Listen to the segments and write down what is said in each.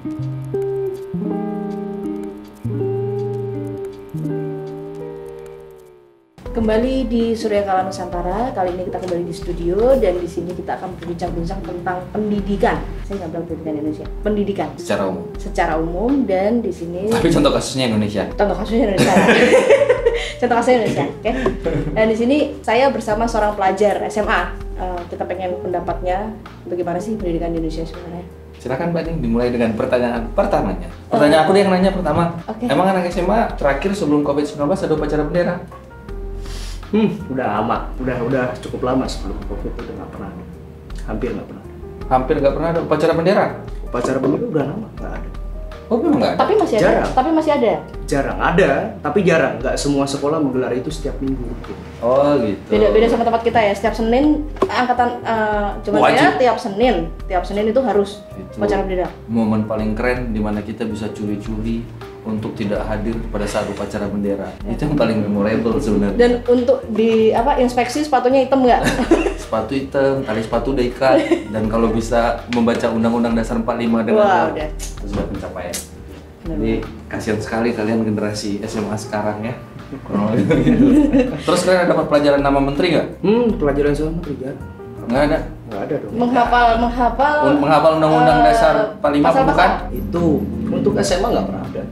Kembali di Surya Kala Nusantara. Kali ini kita kembali di studio dan di sini kita akan berbincang-bincang tentang pendidikan. Saya nggak bilang pendidikan Indonesia, pendidikan secara umum dan di sini. Tapi contoh kasusnya Indonesia. Contoh kasusnya Indonesia. Contoh kasusnya Indonesia, oke? Dan di sini saya bersama seorang pelajar SMA. Kita pengen pendapatnya bagaimana sih pendidikan di Indonesia sebenarnya. Silakan Mbak Ning, dimulai dengan pertanyaan pertamanya. Pertanyaan aku deh yang nanya pertama. Okay. Emang anak SMA terakhir sebelum COVID-19 ada upacara bendera? Udah lama, udah cukup lama sebelum COVID itu nggak pernah ada. Hampir nggak pernah ada. Hampir nggak pernah ada upacara bendera? Upacara bendera udah lama nggak ada. Oh memang nggak ada? Tapi masih ada. Jarang. Tapi masih ada. Jarang ada, tapi jarang. Nggak semua sekolah menggelar itu setiap minggu. Gitu. Oh gitu. Beda-beda sama tempat kita ya. Setiap Senin angkatan cuma saya tiap Senin itu harus Itu upacara bendera. momen paling keren di mana kita bisa curi-curi untuk tidak hadir pada saat upacara bendera. Itu yang paling memorable sebenarnya. Dan untuk di inspeksi sepatunya hitam nggak? Sepatu hitam, tali sepatu udah ikat, dan kalau bisa membaca Undang-Undang Dasar 45 dengan Wah, udah. itu sudah pencapaian. Jadi kasihan sekali kalian generasi SMA sekarang ya. Kurang lebih begitu. Terus kalian dapat pelajaran nama menteri nggak? Pelajaran soal menteri jarang. Nggak ada. Nggak ada dong. Menghafal Undang-Undang Dasar 45 pasal-pasal. bukan? Itu untuk SMA nggak pernah ada.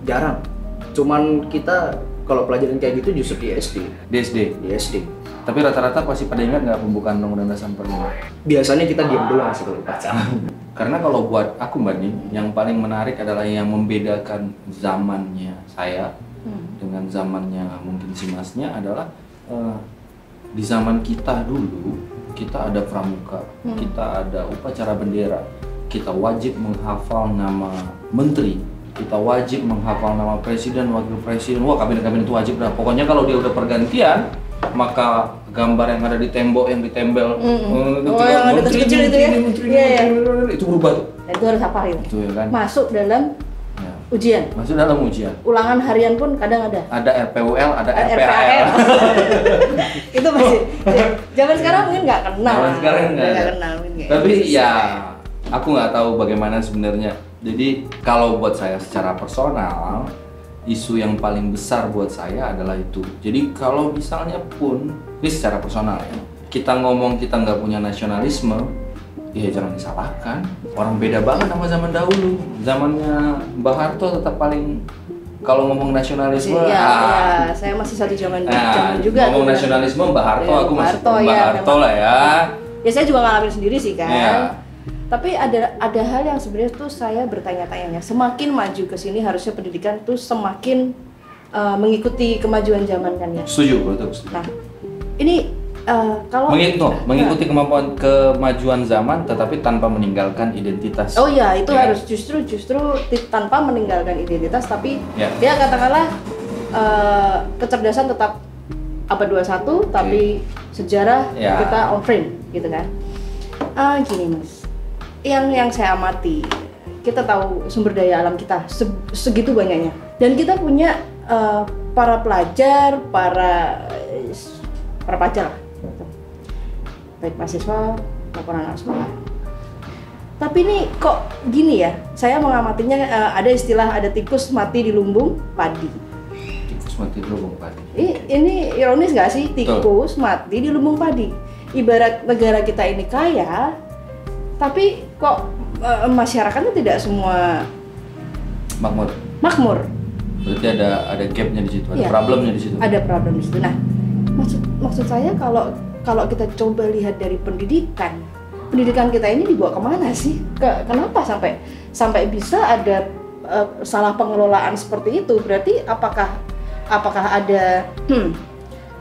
Jarang. Cuman kita kalau pelajaran kayak gitu justru di SD. Di SD. Di SD. Tapi rata-rata pasti pada ingat nggak pembukaan Undang-Undang Dasar 45? Biasanya kita diam doang sih kalau upacara. Karena kalau buat aku Mbak Ning, yang paling menarik adalah yang membedakan zamannya saya dengan zamannya mungkin si masnya adalah di zaman kita dulu kita ada pramuka, kita ada upacara bendera, kita wajib menghafal nama menteri, kita wajib menghafal nama presiden, wakil presiden, wah kabinet-kabinet itu wajib dah. Pokoknya kalau dia udah pergantian, maka gambar yang ada di tembok yang ditempel yang ada kecil-kecil itu ya? Iya. Itu berubah tuh. Dan itu harus hafal ya. Itu ya kan. Masuk dalam Ya. ujian. Masuk dalam ujian. Ulangan harian pun kadang ada. Ada RPUL, ada RPAL. RPAL. Itu masih. Zaman sekarang mungkin nggak kenal. Zaman sekarang nggak kenal mungkin. Tapi ya aku nggak tahu bagaimana sebenarnya. Jadi kalau buat saya secara personal, isu yang paling besar buat saya adalah itu. Jadi kalau misalnya pun, ini secara personal ya, kita ngomong kita nggak punya nasionalisme, ya jangan disalahkan. Orang beda banget sama zaman dahulu. Zamannya Mbak Harto tetap paling, kalau ngomong nasionalisme, ya, saya masih satu zaman juga. Ngomong nasionalisme Mbak Harto, Ya, aku masih Harto, Mbak ya, Harto lah ya. Ya saya juga ngalamin sendiri sih kan. Ya. Tapi ada hal yang sebenarnya tuh saya bertanya-tanya, semakin maju ke sini harusnya pendidikan tuh semakin mengikuti kemajuan zaman kan ya. Setuju, betul. Setuju. Nah, ini kalau mengikuti kemajuan zaman tetapi tanpa meninggalkan identitas. Oh iya, itu Ya. harus justru tanpa meninggalkan identitas, tapi Ya. dia katakanlah kecerdasan tetap abad 21, tapi sejarah Ya. kita on frame gitu kan. Gini Mas, yang saya amati, kita tahu sumber daya alam kita segitu banyaknya, dan kita punya para pelajar, para pelajar lah, gitu. Baik mahasiswa maupun anak sekolah. Tapi ini kok gini ya, saya mengamatinya ada istilah, ada tikus mati di lumbung padi. Tikus mati di lumbung padi. Ini ironis nggak sih, tikus mati di lumbung padi? Ibarat negara kita ini kaya, tapi kok masyarakatnya tidak semua makmur. Berarti ada gapnya di situ, ada Iya. problemnya di situ. Ada problem di situ. Nah, maksud saya kalau kita coba lihat dari pendidikan kita ini dibawa kemana sih? Kenapa sampai bisa ada salah pengelolaan seperti itu? Berarti apakah ada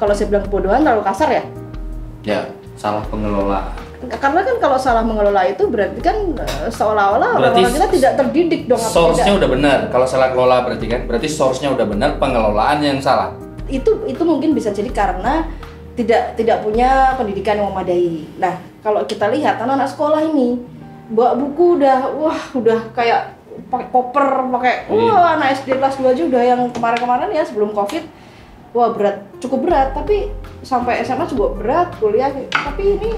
kalau saya bilang kebodohan terlalu kasar ya? Ya, salah pengelolaan. Karena kan kalau salah mengelola itu berarti kan seolah-olah orang kita tidak terdidik dong. Source-nya udah benar. Kalau salah kelola berarti source-nya udah benar, pengelolaan yang salah. Itu mungkin bisa jadi karena tidak punya pendidikan yang memadai. Nah, kalau kita lihat anak-anak sekolah ini bawa buku udah kayak pakai koper, anak SD kelas 2 aja udah yang kemarin-kemarin ya sebelum Covid. Wah, cukup berat, tapi sampai SMA juga berat, kuliah. Tapi ini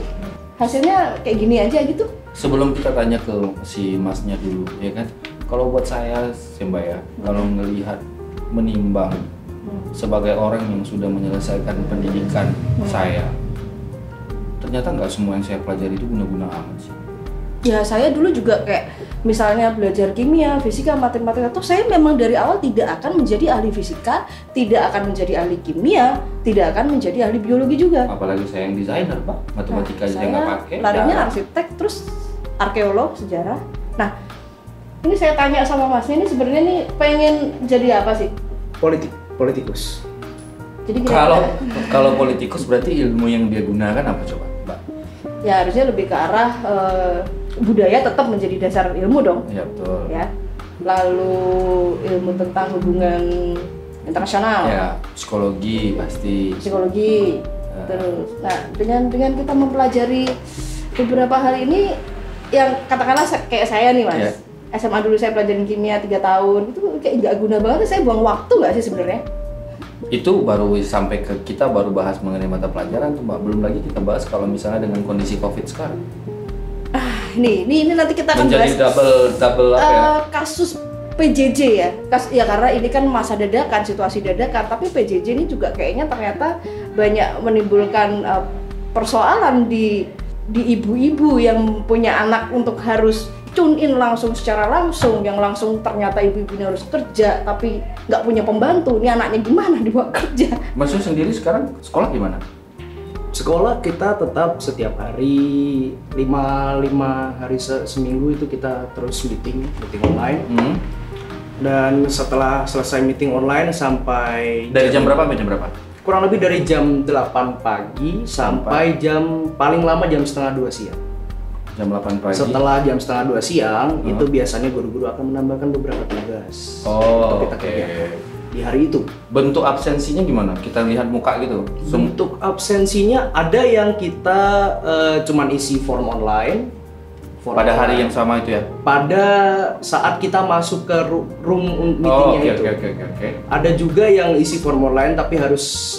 hasilnya kayak gini aja gitu. Sebelum kita tanya ke si masnya dulu, ya kan? Kalau buat saya, Mbak ya, kalau ngelihat menimbang sebagai orang yang sudah menyelesaikan pendidikan saya, ternyata nggak semua yang saya pelajari itu guna-guna amat sih. Ya saya dulu juga kayak misalnya belajar kimia, fisika, matematika tuh saya memang dari awal tidak akan menjadi ahli fisika, tidak akan menjadi ahli kimia, tidak akan menjadi ahli biologi juga. Apalagi saya yang desainer, Pak, matematika aja nggak pakai. Larinya arsitek, terus arkeolog, sejarah. Nah, ini saya tanya sama Masnya ini sebenarnya nih pengen jadi apa sih? Politikus. Jadi kalau politikus berarti ilmu yang dia gunakan apa coba, Mbak? Ya harusnya lebih ke arah budaya tetap menjadi dasar ilmu dong. Ya betul. Ya. Lalu ilmu tentang hubungan internasional. Ya, psikologi pasti. Psikologi. Terus, nah dengan kita mempelajari beberapa hal ini yang katakanlah kayak saya nih Mas. Ya. SMA dulu saya pelajarin kimia 3 tahun, itu kayak nggak guna banget, saya buang waktu nggak sih sebenarnya? Itu baru sampai ke kita baru bahas mengenai mata pelajaran tuh Mbak. Belum lagi kita bahas kalau misalnya dengan kondisi COVID sekarang. Ini nanti kita akan menjadi bahas double apa ya? Kasus PJJ ya. Ya karena ini kan masa dadakan, situasi dadakan, tapi PJJ ini juga kayaknya ternyata banyak menimbulkan persoalan di ibu-ibu yang punya anak untuk harus tune in langsung secara langsung, yang langsung ternyata ibu-ibu ini harus kerja tapi nggak punya pembantu, ini anaknya gimana dibawa kerja. Maksudnya sendiri sekarang sekolah gimana? Sekolah kita tetap setiap hari 5 hari seminggu itu kita terus meeting online. Dan setelah selesai meeting online sampai dari jam berapa sampai jam berapa? Kurang lebih dari jam 8 pagi sampai jam paling lama jam setengah 2 siang. Jam 8 pagi. Setelah jam setengah 2 siang itu biasanya guru-guru akan menambahkan beberapa tugas untuk kita kerjakan di hari itu. Bentuk absensinya gimana? Kita lihat muka gitu. Bentuk absensinya ada yang kita cuman isi form online. Pada hari yang sama itu ya? Pada saat kita masuk ke room meetingnya itu. Oke. Ada juga yang isi form online tapi harus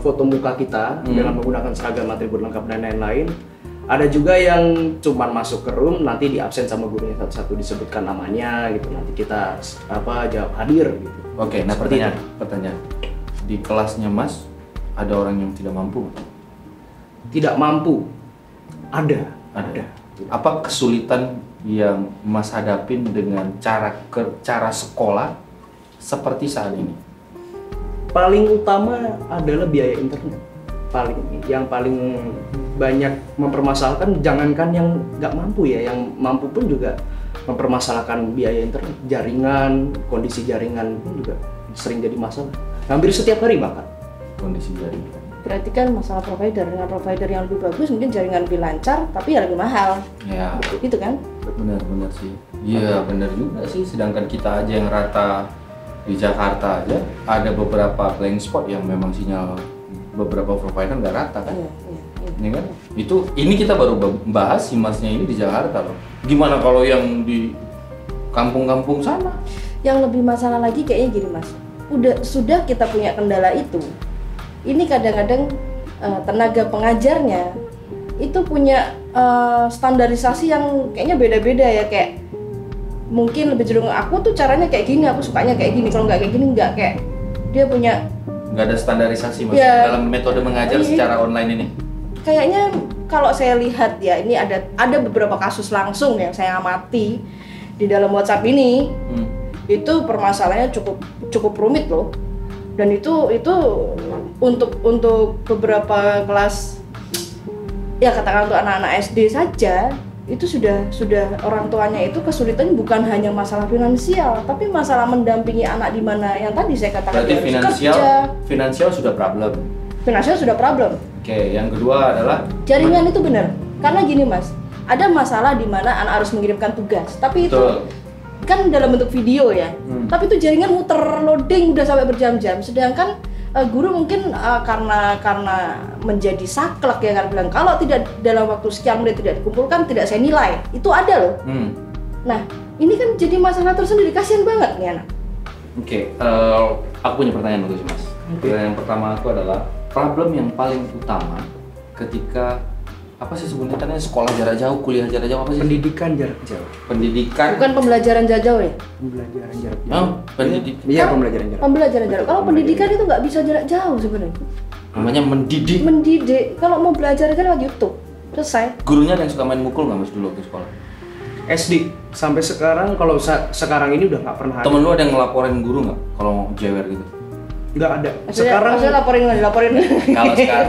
foto muka kita dengan menggunakan seragam atribut lengkap dan lain-lain. Ada juga yang cuman masuk ke room, nanti di absen sama gurunya satu-satu disebutkan namanya gitu, nanti kita jawab hadir gitu. Oke, nah pertanyaan. Di kelasnya Mas ada orang yang tidak mampu? Tidak mampu? Ada. Apa kesulitan yang Mas hadapin dengan cara sekolah seperti saat ini? Paling utama adalah biaya internet. Yang paling banyak mempermasalahkan, jangankan yang nggak mampu ya, yang mampu pun juga mempermasalahkan biaya internet, jaringan, kondisi jaringan pun juga sering jadi masalah. Hampir setiap hari bahkan. Kondisi jaringan. Berarti kan masalah provider, dengan provider yang lebih bagus mungkin jaringan lebih lancar, tapi ya lebih mahal. Ya. Gitu kan? Benar sih. Iya benar juga sih. Sedangkan kita aja yang rata di Jakarta aja ada beberapa blank spot yang memang sinyal beberapa provider nggak rata kan? Iya. Ini kan? Ini kita baru bahas si Masnya ini di Jakarta loh. Gimana kalau yang di kampung-kampung sana? Yang lebih masalah lagi kayaknya gini Mas. Sudah kita punya kendala itu. Ini kadang-kadang tenaga pengajarnya itu punya standarisasi yang kayaknya beda-beda ya, kayak mungkin lebih cenderung aku tuh caranya kayak gini, aku sukanya kayak gini, kalau nggak kayak gini nggak, kayak dia punya nggak ada standarisasi Mas ya, dalam metode mengajar secara online ini. Kayaknya kalau saya lihat ya, ini ada beberapa kasus langsung yang saya amati di dalam WhatsApp ini. Itu permasalahannya cukup rumit loh. Dan itu untuk beberapa kelas, ya katakan untuk anak-anak SD saja, itu sudah orang tuanya itu kesulitan bukan hanya masalah finansial, tapi masalah mendampingi anak di mana yang tadi saya katakan. Berarti finansial sudah problem. Finansial sudah problem. Oke, yang kedua adalah jaringan itu benar. Karena gini Mas, ada masalah di mana anak harus mengirimkan tugas, tapi itu kan dalam bentuk video ya. Tapi itu jaringan muter loading udah sampai berjam-jam. Sedangkan guru mungkin karena menjadi saklek ya, kan bilang kalau tidak dalam waktu sekian menit tidak dikumpulkan tidak saya nilai. Itu ada loh. Nah, ini kan jadi masalah tersendiri, kasihan banget nih anak. Oke, aku punya pertanyaan untuk Mas. Pertanyaan pertama aku adalah problem yang paling utama ketika apa sih sebutannya, sekolah jarak jauh, kuliah jarak jauh, apa sih? Pendidikan jarak jauh. Pendidikan. Bukan pembelajaran jarak jauh ya? Pembelajaran jarak jauh. Oh, pendidikan. Iya, pembelajaran jarak. Pembelajaran jarak. Kalau pendidikan itu nggak bisa jarak jauh sebenarnya. Namanya mendidik. Mendidik. Kalau mau belajar kan lewat YouTube. Selesai. Gurunya ada yang suka main mukul nggak mas dulu waktu sekolah? SD sampai sekarang, kalau sekarang ini udah nggak pernah ada. Temen lu ada yang ngelaporin guru nggak kalau mau jewer gitu? Nggak ada. Maksudnya laporin.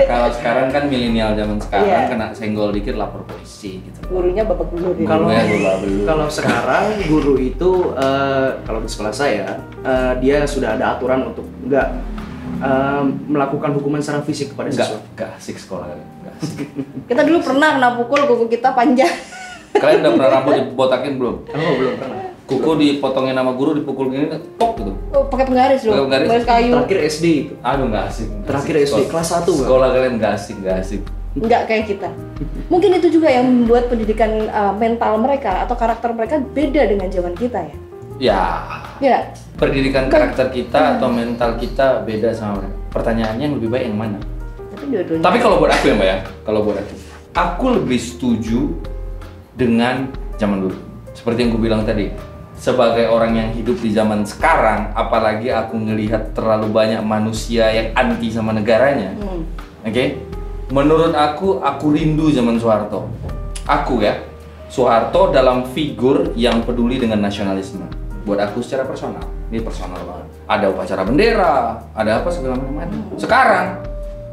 Kalau sekarang kan milenial zaman sekarang Iya. kena senggol dikit lapor polisi gitu. Gurunya bapak guru. Kalau sekarang guru itu kalau di sekolah saya dia sudah ada aturan untuk nggak melakukan hukuman secara fisik kepada siswa. Nggak asik sekolah, nggak asik. Kita dulu pernah kena pukul, kuku kita panjang. Kalian udah pernah rambut dibotakin belum? Oh, belum pernah. Kuku dipotongin sama guru, dipukul gini, tok gitu. Oh, pakai penggaris loh. Pakai penggaris. Penggaris kayu. Terakhir SD itu. Aduh nggak asik. Terakhir SD kelas 1 Bang. Sekolah kalian nggak asik. Nggak kayak kita. Mungkin itu juga yang membuat pendidikan mental mereka atau karakter mereka beda dengan zaman kita ya. Ya. Ya. Pendidikan karakter kita atau mental kita beda sama mereka. Pertanyaannya yang lebih baik yang mana? Tapi kalau buat aku ya mbak ya, aku lebih setuju dengan zaman dulu. Seperti yang gue bilang tadi, sebagai orang yang hidup di zaman sekarang, apalagi aku ngelihat terlalu banyak manusia yang anti sama negaranya. Oke? Menurut aku rindu zaman Soeharto. Aku ya, Soeharto dalam figur yang peduli dengan nasionalisme. Buat aku secara personal, ini personal banget. Ada upacara bendera, ada apa segala macam. Sekarang,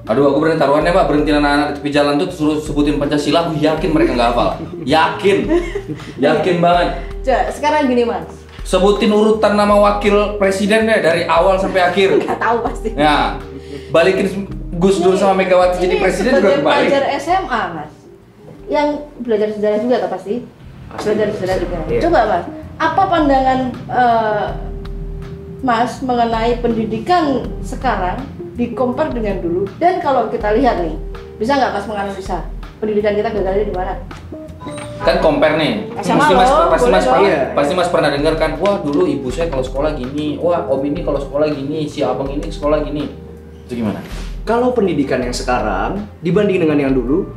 aduh aku berani taruhannya mbak, berhentiin anak-anak di tepi jalan tuh suruh sebutin Pancasila, aku yakin mereka nggak hafal. Yakin banget. Coba, sekarang gini mas. Sebutin urutan nama wakil presiden deh dari awal sampai akhir. Nggak tahu pasti. Ya, balikin Gus Dur sama Megawati jadi presiden juga kebalik. Pelajar SMA mas, yang belajar sejarah juga tak pasti? Belajar sejarah juga. Iya. Coba mas, apa pandangan mas mengenai pendidikan sekarang di-compare dengan dulu? Dan kalau kita lihat nih, bisa nggak mas menganalisa pendidikan kita gagalnya di mana? Kan compare nih, SMA pasti mas pernah dengar kan, wah dulu ibu saya kalau sekolah gini, wah om ini kalau sekolah gini, si abang ini sekolah gini. Itu gimana? Kalau pendidikan yang sekarang dibanding dengan yang dulu,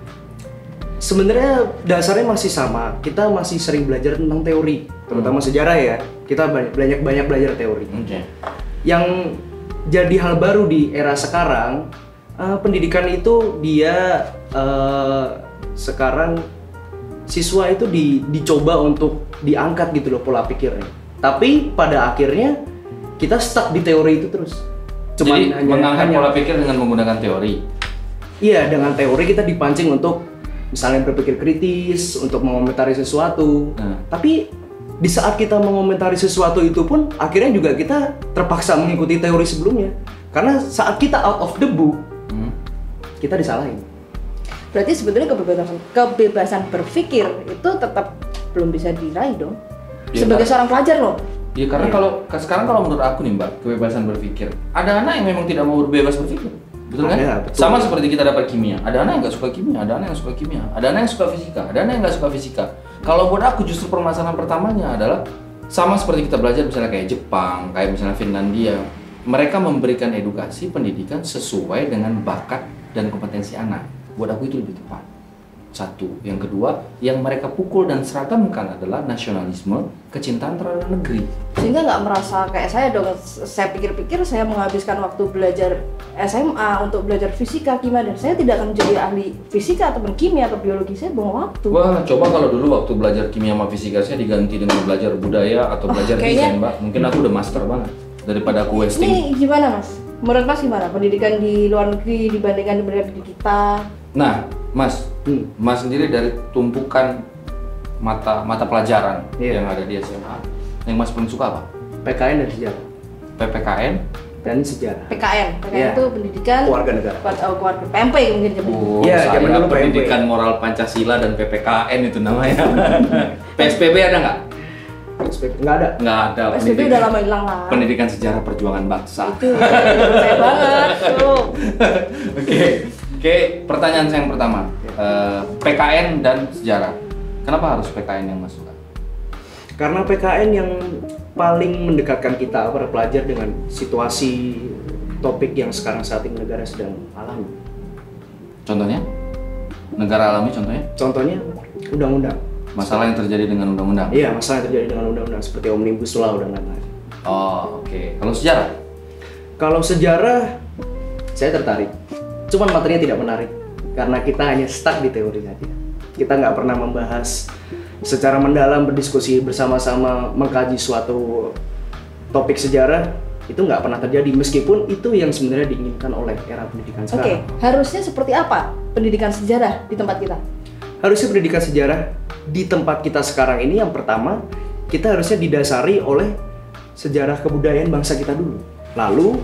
sebenarnya dasarnya masih sama. Kita masih sering belajar tentang teori, terutama sejarah ya. Kita banyak belajar teori. Yang jadi hal baru di era sekarang, pendidikan itu dia sekarang siswa itu dicoba untuk diangkat gitu loh pola pikirnya. Tapi pada akhirnya kita stuck di teori itu terus. Jadi mengangkat pola pikir dengan menggunakan teori. Iya, dengan teori kita dipancing untuk misalnya berpikir kritis, untuk mengomentari sesuatu. Tapi di saat kita mengomentari sesuatu itu pun akhirnya juga kita terpaksa mengikuti teori sebelumnya. Karena saat kita out of the book, kita disalahin. Berarti sebetulnya kebebasan berpikir itu tetap belum bisa diraih dong. Ya, sebagai seorang pelajar loh. Ya karena sekarang kalau menurut aku nih mbak, kebebasan berpikir, ada anak yang memang tidak mau bebas berpikir, betul kan? Betul. Sama seperti kita dapat kimia, ada anak yang nggak suka kimia, ada anak yang suka kimia, ada anak yang suka fisika, ada anak yang nggak suka fisika. Kalau buat aku justru permasalahan pertamanya adalah sama seperti kita belajar misalnya kayak Jepang, kayak misalnya Finlandia, mereka memberikan edukasi pendidikan sesuai dengan bakat dan kompetensi anak. Buat aku itu lebih tepat. Satu, yang kedua, yang mereka pukul dan seragamkan adalah nasionalisme, kecintaan terhadap negeri. Sehingga nggak merasa kayak saya dong, saya pikir-pikir saya menghabiskan waktu belajar SMA untuk belajar fisika, kimia, dan saya tidak akan menjadi ahli fisika ataupun kimia atau biologi, saya buang waktu. Wah, coba kalau dulu waktu belajar kimia sama fisika saya diganti dengan belajar budaya atau belajar desain, mbak. Mungkin aku udah master banget daripada aku wasting. Ini gimana mas? Menurut mas gimana pendidikan di luar negeri dibandingkan dengan di kita? Nah, mas, mas sendiri dari tumpukan mata pelajaran yang ada di SMA, yang mas paling suka apa? PKN dan sejarah. PPKN dan sejarah. PKN itu pendidikan keluarga negara. Keluarga PMP mungkin zaman. Iya, zaman dulu pendidikan moral Pancasila dan PPKN itu namanya. PSBB ada nggak? Nggak ada. Nggak ada. PSBB udah lama hilang lah. Pendidikan sejarah perjuangan bangsa. Itu saya banget tuh. Oke, pertanyaan saya yang pertama, PKN dan sejarah. Kenapa harus PKN yang masuk? Karena PKN yang paling mendekatkan kita para pelajar dengan situasi topik yang sekarang saat ini negara sedang alami. Contohnya? Negara alami contohnya? Contohnya undang-undang. Masalah yang terjadi dengan undang-undang? Iya, masalah yang terjadi dengan undang-undang seperti Omnibus Law dan lain-lain. Oh, oke. Kalau sejarah? Kalau sejarah, saya tertarik. Cuman materinya tidak menarik karena kita hanya stuck di teori saja. Kita nggak pernah membahas secara mendalam, berdiskusi bersama-sama, mengkaji suatu topik sejarah. Itu nggak pernah terjadi, meskipun itu yang sebenarnya diinginkan oleh era pendidikan sekarang. Oke, harusnya seperti apa pendidikan sejarah di tempat kita? Harusnya pendidikan sejarah di tempat kita sekarang ini, yang pertama, kita harusnya didasari oleh sejarah kebudayaan bangsa kita dulu. Lalu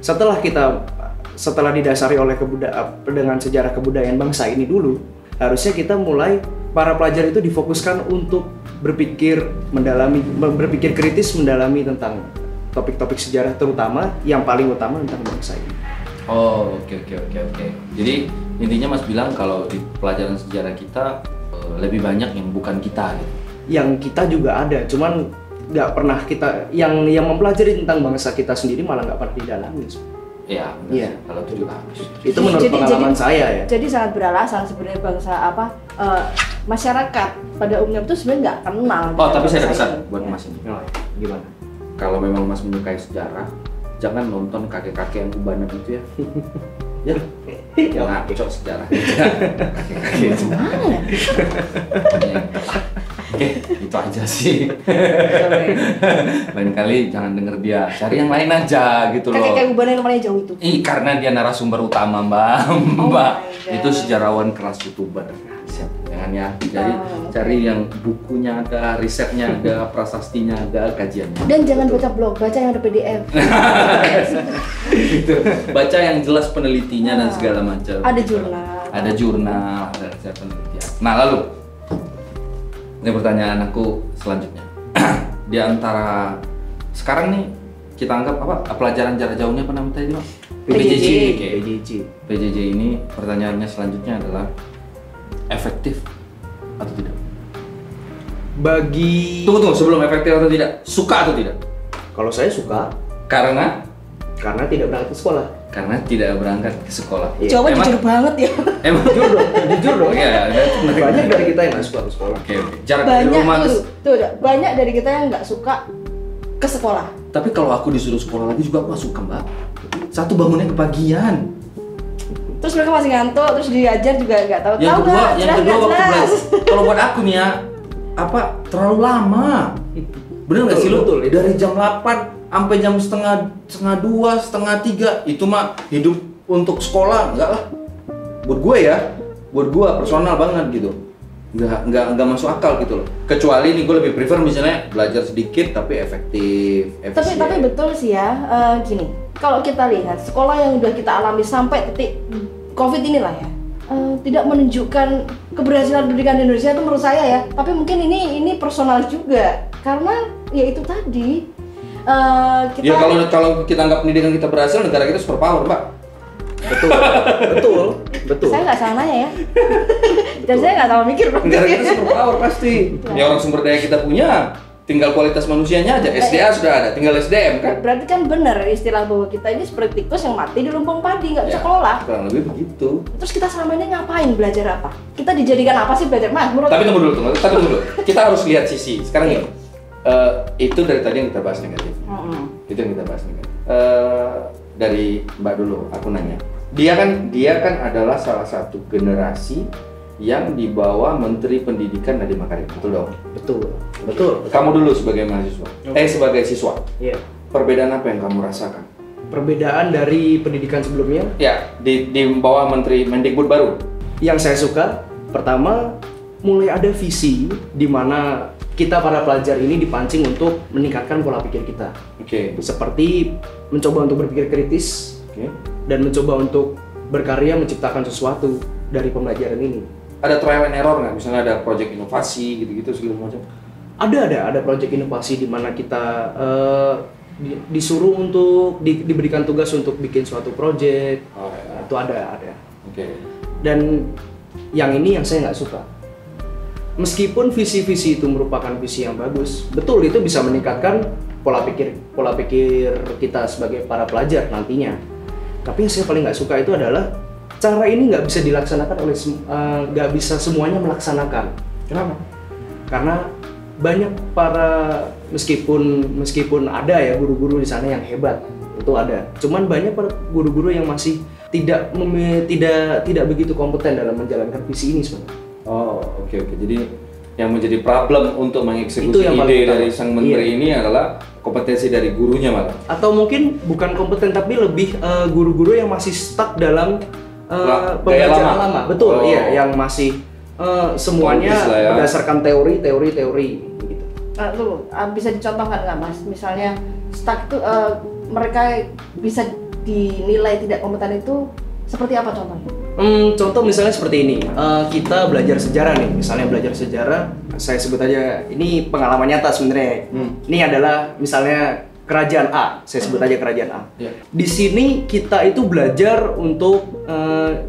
setelah didasari oleh dengan sejarah kebudayaan bangsa ini dulu, harusnya kita mulai, para pelajar itu difokuskan untuk berpikir kritis, mendalami tentang topik-topik sejarah, terutama yang paling utama tentang bangsa ini. Oh, oke. Jadi intinya Mas bilang kalau di pelajaran sejarah kita lebih banyak yang bukan kita gitu. Yang kita juga ada, cuman nggak pernah kita yang mempelajari tentang bangsa kita sendiri malah nggak pernah didalami. Iya, Iya. Kalau itu juga habis. Itu menurut pengalaman saya ya. Jadi sangat beralasan sebenarnya bangsa masyarakat pada umumnya itu sebenarnya nggak kenal. Oh, tapi saya ada pesan ini. buat Ya. Mas ini. Oh, gimana? Kalau memang Mas menyukai sejarah, jangan nonton kakek-kakek yang kubanan itu ya. Ya, jangan ngaco sejarah. Kakek-kakek itu. Oke, itu aja sih. Lain kali jangan denger dia, cari yang lain aja gitu loh. Kakek Uban yang namanya jauh itu. Karena dia narasumber utama Mbak. Oh Mbak, my God. itu sejarawan kelas YouTuber. Siap, jangan ya. Jadi cari yang bukunya ada, risetnya ada, prasastinya ada, kajiannya. Dan jangan baca blog, baca yang ada PDF. Gitu. Baca yang jelas penelitinya dan segala macam. Ada jurnal. Ada jurnal, ada riset penelitian. Nah, lalu ini pertanyaan aku selanjutnya. Di antara sekarang nih kita anggap apa pelajaran jarak jauhnya apa namanya tadi, Pak? PJJ. Oke. PJJ. PJJ ini pertanyaannya selanjutnya adalah efektif atau tidak? Tunggu sebelum efektif atau tidak, suka atau tidak? Kalau saya suka Karena tidak berangkat ke sekolah. karena tidak berangkat ke sekolah. Iya. Coba Emang- jujur banget ya. Emang Jujur dong. Iya, Banyak dari kita yang nggak suka ke sekolah. Oke. Jarak dari Banyak rumah ke banyak dari kita yang nggak suka ke sekolah. Tapi kalau aku disuruh sekolah lagi juga aku gak suka, Mbak. Satu, bangunnya kepagian. Terus mereka masih ngantuk, terus diajar juga nggak tahu. Yang Tahu kedua, nggak? yang Jelas kedua nggak waktu jelas? belajar. Kalau buat aku nih ya, terlalu lama. Bener nggak sih lu? Betul. Dari jam 8 sampai jam setengah 2, setengah 3 itu mah hidup untuk sekolah enggak lah. Buat gue ya, buat gue personal banget gitu. Nggak masuk akal gitu loh. Kecuali nih gue lebih prefer misalnya belajar sedikit tapi efektif, efisien. Tapi betul sih ya, gini. Kalau kita lihat sekolah yang udah kita alami sampai titik COVID inilah ya, tidak menunjukkan keberhasilan pendidikan di Indonesia itu menurut saya ya. Tapi mungkin ini personal juga, karena ya itu tadi kita. Ya kalau kita anggap pendidikan kita berhasil, negara kita super power, Mbak. Betul. Saya nggak salah nanya ya. Dan saya nggak salah mikir. Negara kita super power pasti. Ya orang sumber daya kita punya, tinggal kualitas manusianya aja. SDA sudah ada, tinggal SDM kan. Berarti kan benar istilah bahwa kita ini seperti tikus yang mati di lumbung padi, nggak bisa Ya, sekolah. kurang lebih begitu. Terus kita selama ini ngapain, belajar apa? Kita dijadikan apa sih belajar? Mas, menurut Tapi tunggu dulu. Kita harus lihat sisi. Sekarang gini, itu dari tadi yang kita bahas negatif. Itu yang kita bahas negatif. Dari Mbak dulu, aku nanya. Dia kan adalah salah satu generasi yang dibawa Menteri Pendidikan Nadiem Makarim, betul dong? Betul. Kamu dulu sebagai mahasiswa, sebagai siswa. Iya. Perbedaan apa yang kamu rasakan? Perbedaan dari pendidikan sebelumnya, Ya, di bawah Menteri Mendikbud baru. yang saya suka, pertama mulai ada visi di mana kita para pelajar ini dipancing untuk meningkatkan pola pikir kita. Oke. Seperti mencoba untuk berpikir kritis Oke. dan mencoba untuk berkarya menciptakan sesuatu dari pembelajaran ini. Ada trial and error nggak? Misalnya ada proyek inovasi gitu-gitu segala macam. Ada proyek inovasi di mana kita disuruh untuk diberikan tugas untuk bikin suatu proyek. Oh, ya. Itu ada. Oke. Dan yang ini yang saya nggak suka. Meskipun visi-visi itu merupakan visi yang bagus, betul itu bisa meningkatkan pola pikir kita sebagai para pelajar nantinya. Tapi yang saya paling nggak suka itu adalah cara ini nggak bisa dilaksanakan oleh nggak bisa semuanya melaksanakan. Kenapa? Karena banyak meskipun ada ya guru-guru di sana yang hebat, itu ada. Cuman banyak para guru-guru yang masih tidak begitu kompeten dalam menjalankan visi ini sebenarnya. Oh, oke. Jadi yang menjadi problem untuk mengeksekusi Itu yang ide paling dari utama. sang menteri ini adalah kompetensi dari gurunya malah. Atau mungkin bukan kompeten tapi lebih guru-guru yang masih stuck dalam pembelajaran lama. Betul, iya, yang masih semuanya ya. berdasarkan teori gitu. Bisa dicontohkan nggak Mas? Misalnya stuck itu mereka bisa dinilai tidak kompeten itu seperti apa contohnya? Contoh misalnya seperti ini, kita belajar sejarah nih, misalnya belajar sejarah, saya sebut aja, ini pengalaman nyata sebenarnya. Ini adalah misalnya kerajaan A, saya sebut aja kerajaan A. Yeah. Di sini kita itu belajar untuk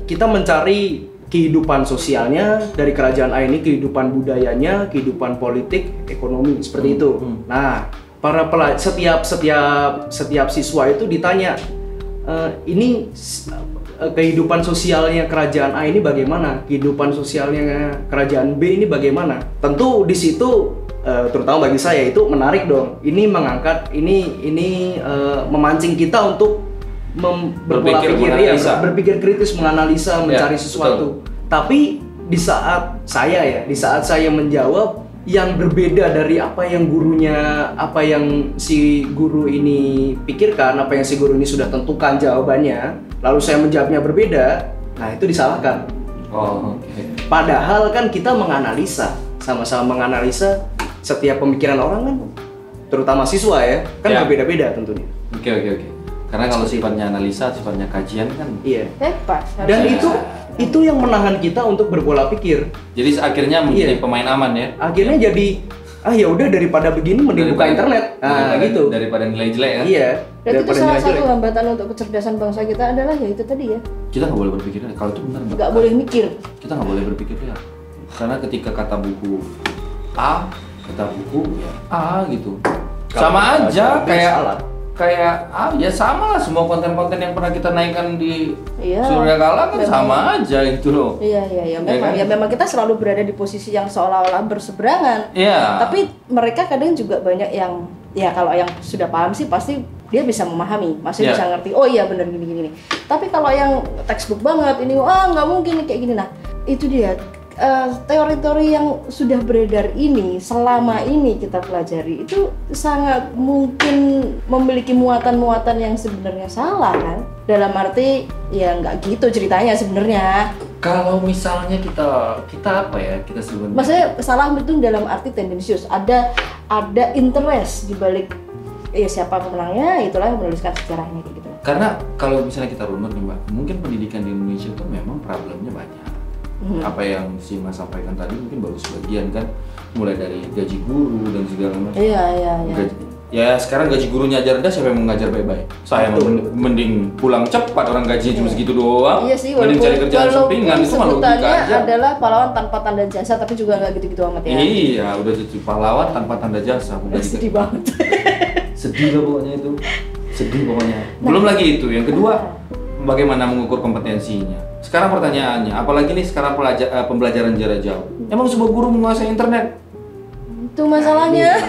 kita mencari kehidupan sosialnya dari kerajaan A ini, kehidupan budayanya, kehidupan politik, ekonomi, seperti itu. Nah, para setiap siswa itu ditanya, ini kehidupan sosialnya kerajaan A ini bagaimana? Kehidupan sosialnya kerajaan B ini bagaimana? Tentu di situ terutama bagi saya itu menarik dong. Ini mengangkat memancing kita untuk berpikir kritis, menganalisa, mencari sesuatu. Betul. Tapi di saat saya menjawab yang berbeda dari apa yang si guru ini pikirkan, apa yang si guru ini sudah tentukan jawabannya, lalu saya menjawabnya berbeda, nah itu disalahkan. Okay. Padahal kan kita sama-sama menganalisa setiap pemikiran orang kan, terutama siswa ya, kan berbeda-beda tentunya. Oke. Karena kalau sifatnya analisa, sifatnya kajian kan. Iya. Pas. Dan itu yang menahan kita untuk berpola pikir. Jadi akhirnya menjadi pemain aman ya. Akhirnya jadi ya udah daripada begini mending buka internet. Gitu. Daripada nilai jelek kan. Iya. Dan itu salah satu hambatan untuk kecerdasan bangsa kita adalah ya itu tadi ya. Kita nggak boleh berpikir kalau itu benar. Nggak boleh mikir. Kita nggak boleh berpikir ya. Karena ketika kata buku A, kata buku ya A gitu. Sama aja kayak ya sama lah semua konten-konten yang pernah kita naikkan di Surya Kala kan sama aja gitu loh. Iya memang kita selalu berada di posisi yang seolah-olah berseberangan. Iya. Tapi mereka kadang juga banyak yang kalau yang sudah paham sih pasti dia bisa memahami, masih bisa ngerti. Oh iya benar gini. Tapi kalau yang textbook banget ini nggak mungkin kayak gini. Nah, itu dia teori-teori yang sudah beredar ini selama ini kita pelajari itu sangat mungkin memiliki muatan-muatan yang sebenarnya salah kan, dalam arti ya nggak gitu ceritanya sebenarnya. Kalau misalnya kita apa ya kita sebenarnya maksudnya salah itu dalam arti tendensius, ada interest di balik siapa pemenangnya, itulah yang menuliskan sejarahnya kayak gitu. Karena kalau misalnya kita runut nih Mbak, mungkin pendidikan di Indonesia itu memang problemnya banyak. Apa yang si Mas sampaikan tadi mungkin baru sebagian kan, mulai dari gaji guru dan segala macam. Iya. Sekarang gaji gurunya aja rendah, siapa yang mau ngajar baik-baik? Saya mending pulang cepat, orang gajinya cuma segitu doang. Iya sih, mending cari kerjaan sampingan, itu malah logika aja. Adalah pahlawan tanpa tanda jasa, tapi juga nggak gitu-gitu amat ya. Iya, udah jadi pahlawan tanpa tanda jasa. Sedih banget. Sedih lah pokoknya itu. Sedih pokoknya. Belum lagi itu, yang kedua bagaimana mengukur kompetensinya. Sekarang pertanyaannya, apalagi nih sekarang pembelajaran jarak jauh. Emang sebuah guru menguasai internet? Itu masalahnya.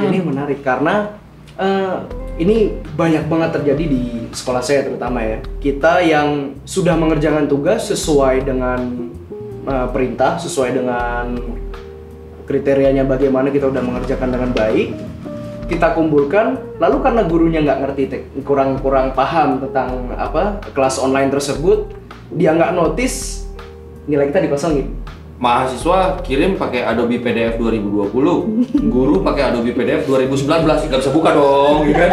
Ini menarik karena ini banyak banget terjadi di sekolah saya terutama ya. Kita yang sudah mengerjakan tugas sesuai dengan perintah, sesuai dengan kriterianya bagaimana kita udah mengerjakan dengan baik, kita kumpulkan, lalu karena gurunya nggak ngerti, kurang paham tentang kelas online tersebut, dia nggak notice, nilai kita dikosongin. Mahasiswa kirim pakai Adobe PDF 2020, guru pakai Adobe PDF 2019, nggak bisa buka dong, ya kan?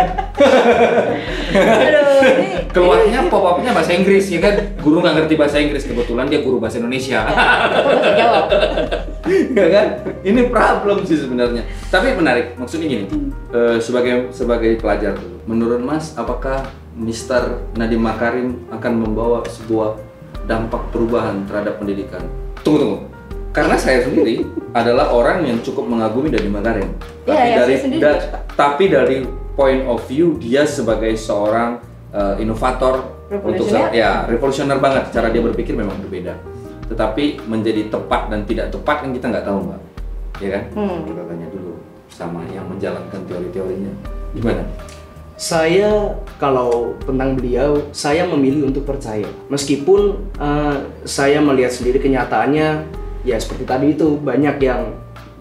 Keluarnya pop-upnya bahasa Inggris, ya kan? Guru nggak ngerti bahasa Inggris, kebetulan dia guru bahasa Indonesia. Ya kan? Ini problem sih sebenarnya. Tapi menarik, maksudnya gini, sebagai pelajar, menurut Mas, apakah Mr. Nadiem Makarim akan membawa sebuah dampak perubahan terhadap pendidikan? Tunggu. Karena saya sendiri adalah orang yang cukup mengagumi Nadiem Makarim. Tapi dari point of view dia sebagai seorang inovator revolusioner banget. Cara dia berpikir memang berbeda. Tetapi menjadi tepat dan tidak tepat kan kita nggak tahu, Mbak. Ya kan? Kita tanya dulu sama yang menjalankan teori-teorinya. Gimana? Saya kalau tentang beliau, saya memilih untuk percaya. Meskipun saya melihat sendiri kenyataannya, ya seperti tadi itu banyak yang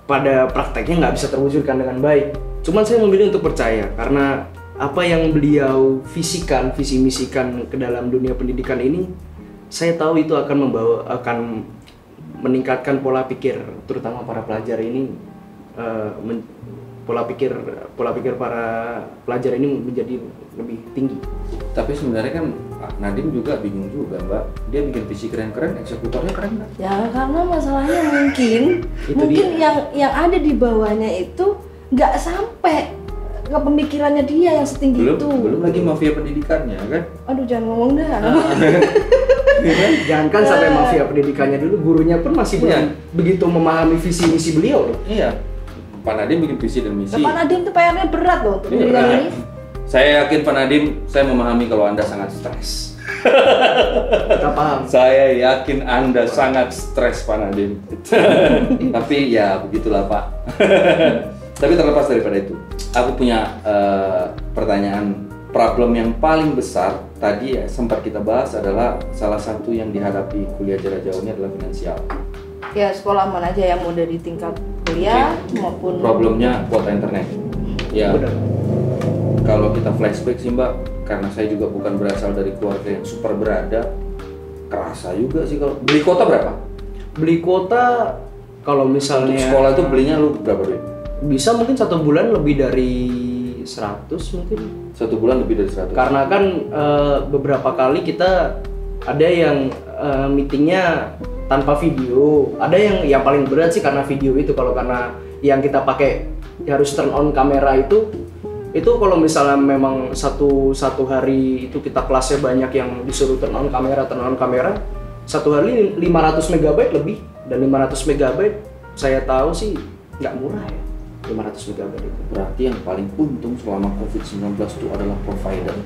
pada prakteknya nggak bisa terwujudkan dengan baik. Cuman saya memilih untuk percaya karena apa yang beliau visikan, visi misikan ke dalam dunia pendidikan ini, saya tahu itu akan meningkatkan pola pikir, terutama para pelajar ini. Pola pikir para pelajar ini menjadi lebih tinggi. Tapi sebenarnya kan Nadiem juga bingung juga, Mbak. Dia bikin visi keren-keren, eksekutornya keren kan? Ya karena masalahnya mungkin yang ada di bawahnya itu nggak sampai ke pemikirannya dia yang setinggi itu. Belum lagi mafia pendidikannya kan? Aduh jangan ngomong dah. Jangankan sampai mafia pendidikannya dulu, gurunya pun masih belum begitu memahami visi misi beliau loh. Iya. Pak Nadiem bikin visi dan misi. Pak Nadiem itu PR-nya berat loh untuk pendidikan ini. Saya yakin Pak Nadiem, saya memahami kalau Anda sangat stres. Kita paham. Saya yakin Anda sangat stres Pak Nadiem. Tapi ya begitulah Pak. Tapi terlepas daripada itu, aku punya pertanyaan. Problem yang paling besar tadi ya sempat kita bahas adalah salah satu yang dihadapi kuliah jarak jauh ini adalah finansial. Ya sekolah mana aja yang mau dari tingkat kuliah maupun problemnya kuota internet. Ya. Benar. Kalau kita flashback sih Mbak, karena saya juga bukan berasal dari keluarga yang super berada, kerasa juga sih kalau beli kuota berapa? Beli kuota kalau misalnya untuk sekolah itu belinya lu berapa duit? Bisa mungkin 1 bulan lebih dari 100 mungkin. 1 bulan lebih dari 100. Karena kan beberapa kali kita ada yang meetingnya tanpa video, ada yang paling berat sih karena video itu. Kalau karena yang kita pakai harus turn on kamera itu kalau misalnya memang satu hari itu kita kelasnya banyak yang disuruh turn on kamera, satu hari 500 MB lebih, dan 500 MB saya tahu sih nggak murah ya. 500 MB itu. Berarti yang paling untung selama COVID-19 itu adalah provider.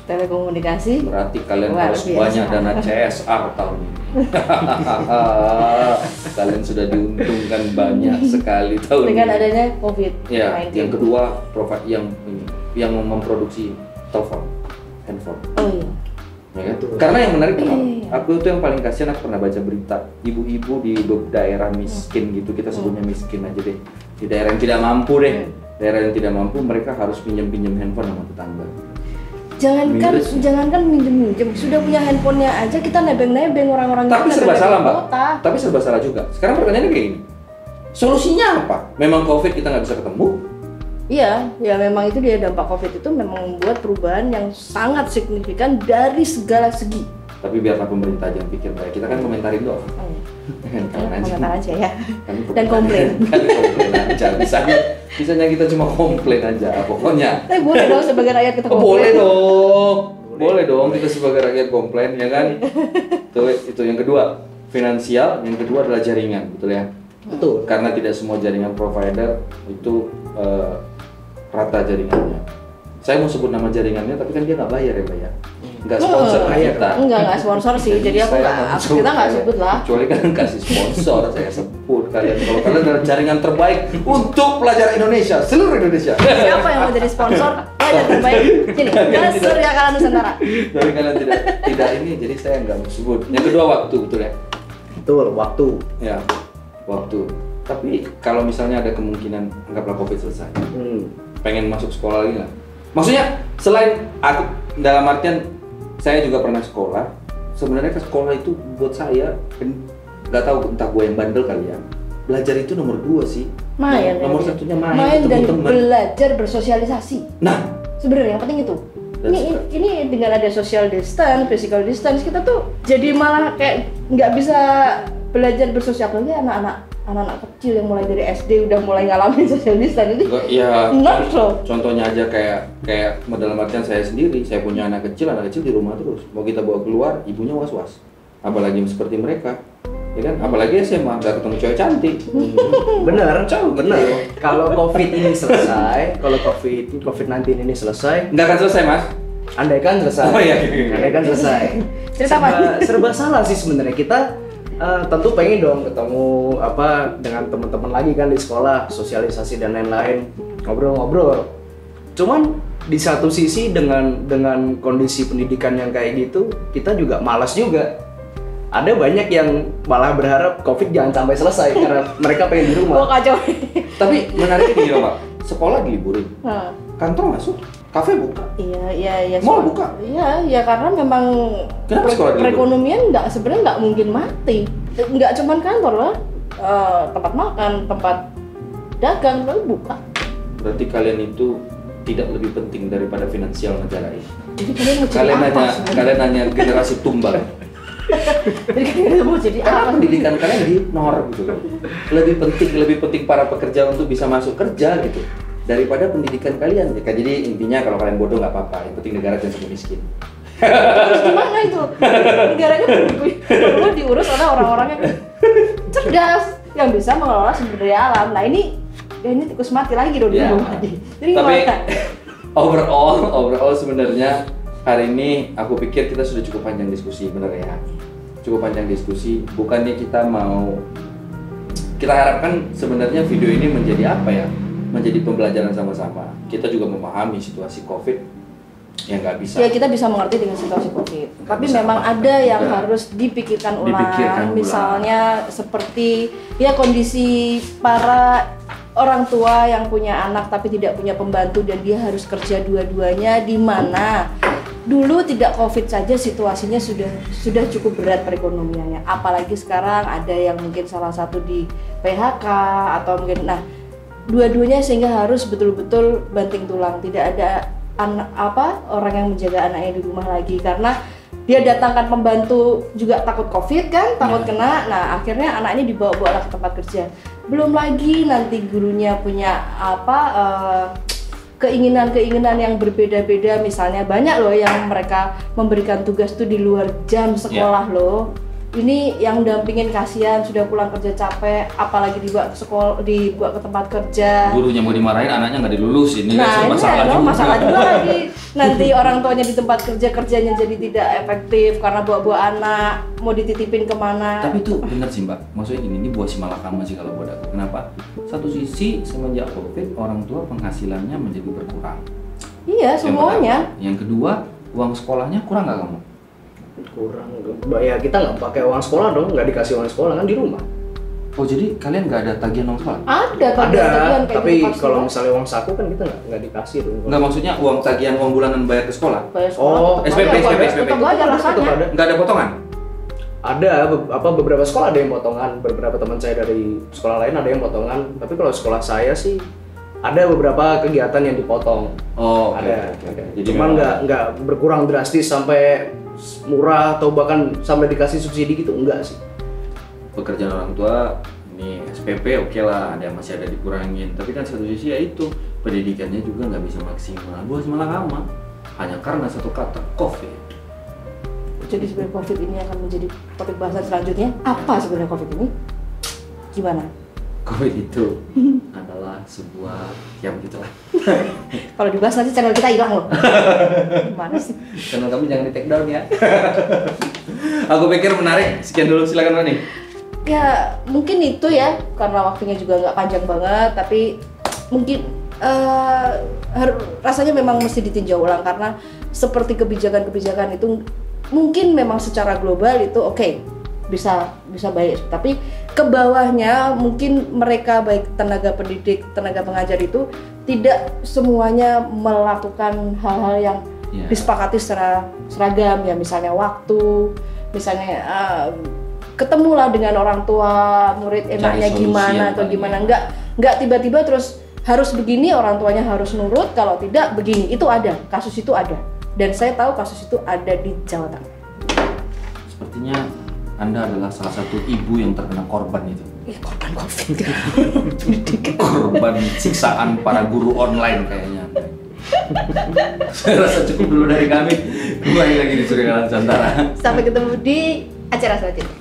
Telekomunikasi. Berarti kalian Luar harus biasa. banyak dana CSR tahun ini. Kalian sudah diuntungkan banyak sekali tahun Dengan ini. adanya COVID-19. Ya, yang kedua yang memproduksi telepon, handphone. Oh iya. Ya kan? Karena yang menarik Iya. aku itu yang paling kasihan, aku pernah baca berita ibu-ibu di daerah miskin gitu, kita sebutnya miskin aja deh, di daerah yang tidak mampu deh, daerah yang tidak mampu mereka harus pinjam handphone sama tetangga. Jangankan minjem, sudah punya handphonenya aja kita nebeng orang-orang. Tapi kita serba nebeng salah Mbak. kota. Tapi serba salah juga. Sekarang pertanyaannya kayak gini. Solusinya apa? Memang COVID kita nggak bisa ketemu? Iya, ya memang itu dia dampak COVID itu memang membuat perubahan yang sangat signifikan dari segala segi. Tapi biarlah pemerintah aja yang pikir baik. Kita kan komentarin doang. Oh, iya. Kalian aja. Komentar aja ya. Kami Dan komplain. Kami komplain aja. Bisanya kita cuma komplain aja. Pokoknya. Tapi boleh dong sebagai rakyat kita Oh, komplain. boleh dong. Boleh dong kita sebagai rakyat komplain ya kan. Itu yang kedua, finansial, yang kedua adalah jaringan, betul ya? Betul. Karena tidak semua jaringan provider itu rata jaringannya. Saya mau sebut nama jaringannya tapi kan dia nggak bayar ya, Mbak ya. Nggak sponsor kita. Enggak sponsor sih. Jadi kita nggak sebut lah. Kecuali kalian kasih sponsor, saya sebut kalian. Kalau kalian adalah jaringan terbaik untuk pelajar Indonesia, seluruh Indonesia. Siapa yang mau jadi sponsor? Pelajar terbaik. Sini, Gas Surya Kala Nusantara. Dari kalian tidak ini, jadi saya nggak mau sebut. Yang kedua waktu, betul ya? Betul, waktu. Ya, waktu. Tapi kalau misalnya ada kemungkinan anggaplah COVID selesai, pengen masuk sekolah lagi nggak? Maksudnya selain aku dalam artian saya juga pernah sekolah. Sebenarnya ke sekolah itu buat saya nggak tahu, entah gue yang bandel kali ya. Belajar itu nomor 2 sih. Main. Nomor satunya main dan ketemu teman. belajar bersosialisasi. Nah, Sebenarnya yang penting itu. Ini dengan ada social distance, physical distance, kita tuh jadi malah kayak nggak bisa belajar bersosial, apalagi anak-anak kecil yang mulai dari SD udah mulai ngalamin social distance itu. ya loh. contohnya aja kayak dalam artian saya sendiri, saya punya anak kecil di rumah terus. Mau kita bawa keluar, ibunya was-was. Apalagi seperti mereka. Ya kan, apalagi SMA nggak ketemu cewek cantik. Bener. Kalau COVID ini selesai, kalau COVID-19 ini selesai, Nggak akan selesai mas. andaikan selesai. Oh iya. Andaikan selesai. Cerita apa? Serba salah sih sebenarnya. Kita tentu pengen dong ketemu dengan teman-teman lagi kan di sekolah, sosialisasi dan lain-lain, ngobrol-ngobrol. Cuman di satu sisi dengan kondisi pendidikan yang kayak gitu, kita juga malas juga. Ada banyak yang malah berharap COVID jangan sampai selesai karena mereka pengen di rumah. Oh kacau. Tapi menariknya gini loh Pak, sekolah diliburin, kantor masuk, kafe buka, Iya. mall buka. Iya, karena memang Kenapa sekolah diliburin? perekonomian sebenarnya nggak mungkin mati. Nggak cuma kantor lah, tempat makan, tempat dagang lalu buka. Berarti kalian itu tidak lebih penting daripada finansial negara ini. Jadi kalian Kalian hanya generasi tumbal. Jadi kalian mau jadi Karena apa? pendidikan kalian di nor gitu kan. Lebih penting para pekerja untuk bisa masuk kerja gitu daripada pendidikan kalian. Jadi intinya kalau kalian bodoh nggak apa-apa, yang penting negara jangan sampai miskin. Terus gimana itu? Negaranya perlu diurus oleh orang-orang yang cerdas, yang bisa mengelola sumber daya alam. Nah ini tikus mati lagi dong di Ya. rumah. Jadi Tapi gimana? overall sebenarnya hari ini aku pikir kita sudah cukup panjang diskusi, bener ya? Cukup panjang diskusi. Bukannya kita harapkan sebenarnya video ini menjadi apa ya? Menjadi pembelajaran sama-sama. Kita juga memahami situasi COVID yang nggak bisa. Ya kita bisa mengerti dengan situasi COVID. Tapi bisa memang apa-apa ada yang juga. harus dipikirkan ulang. Dipikirkan ulang. Misalnya seperti ya kondisi para orang tua yang punya anak tapi tidak punya pembantu dan dia harus kerja dua-duanya, di mana dulu tidak COVID saja situasinya sudah cukup berat perekonomiannya. Apalagi sekarang ada yang mungkin salah satu di PHK atau mungkin dua-duanya sehingga harus betul-betul banting tulang. Tidak ada orang yang menjaga anaknya di rumah lagi karena dia datangkan pembantu juga takut COVID kan, takut kena. Nah, akhirnya anak ini dibawa-bawa ke tempat kerja. Belum lagi nanti gurunya punya keinginan-keinginan yang berbeda-beda. Misalnya banyak loh yang mereka memberikan tugas tuh di luar jam sekolah loh. Ini yang dampingin kasihan, sudah pulang kerja capek, apalagi dibawa ke sekolah, dibawa ke tempat kerja. Gurunya mau dimarahin, anaknya nggak dilulusin. Ini kan masalah juga lagi. Nanti orang tuanya di tempat kerjanya jadi tidak efektif karena bawa-bawa anak, mau dititipin kemana. Tapi itu bener sih Mbak, maksudnya ini buah si malakama sih kalau buat aku. Kenapa? Satu sisi semenjak COVID, orang tua penghasilannya menjadi berkurang. Iya, semuanya. Yang kedua, uang sekolahnya kurang nggak kamu? Kurang. Ya kita nggak pakai uang sekolah dong, nggak dikasih uang sekolah kan di rumah. Oh jadi kalian nggak ada tagihan uang sekolah? Ada, Ada, tapi gitu, kalau misalnya uang saku kan kita nggak dikasih tuh. Nggak, maksudnya uang tagihan uang bulanan bayar ke sekolah? bayar sekolah, Oh, SPP. tetap aja rasanya. Nggak ada potongan? Ada beberapa sekolah ada yang potongan, beberapa teman saya dari sekolah lain ada yang potongan, tapi kalau sekolah saya sih ada beberapa kegiatan yang dipotong. Oh, oke. Ada. Jadi Cuman memang- nggak berkurang drastis sampai murah atau bahkan sampai dikasih subsidi gitu, enggak sih. pekerjaan orang tua ini SPP oke lah, ada masih ada dikurangin, tapi kan satu sisi ya itu pendidikannya juga nggak bisa maksimal. Buat malakama hanya karena satu kata COVID. Jadi sebenarnya COVID ini akan menjadi topik bahasan selanjutnya. Apa sebenarnya COVID ini? Gimana? COVID itu adalah sebuah yang gitu lah. Kalau dibahas nanti channel kita hilang loh. Gimana sih? Channel kami jangan di take down ya. Aku pikir menarik. Sekian dulu, silakan Rani. Ya mungkin itu ya, karena waktunya juga nggak panjang banget, tapi mungkin rasanya memang mesti ditinjau ulang karena seperti kebijakan-kebijakan itu mungkin memang secara global itu oke, bisa baik, tapi ke bawahnya mungkin mereka baik tenaga pendidik, tenaga pengajar itu tidak semuanya melakukan hal-hal yang disepakati secara seragam ya, misalnya waktu, misalnya ketemulah dengan orang tua murid enaknya gimana atau gimana, nggak tiba-tiba terus harus begini, orang tuanya harus nurut, kalau tidak begini. Itu ada, kasus itu ada, dan saya tahu kasus itu ada di Jawa Tengah. Sepertinya Anda adalah salah satu ibu yang terkena korban itu. Korban COVID. Korban siksaan para guru online kayaknya. Saya rasa cukup dulu dari kami. Kembali lagi di Surya Nusantara. Sampai ketemu di acara selanjutnya.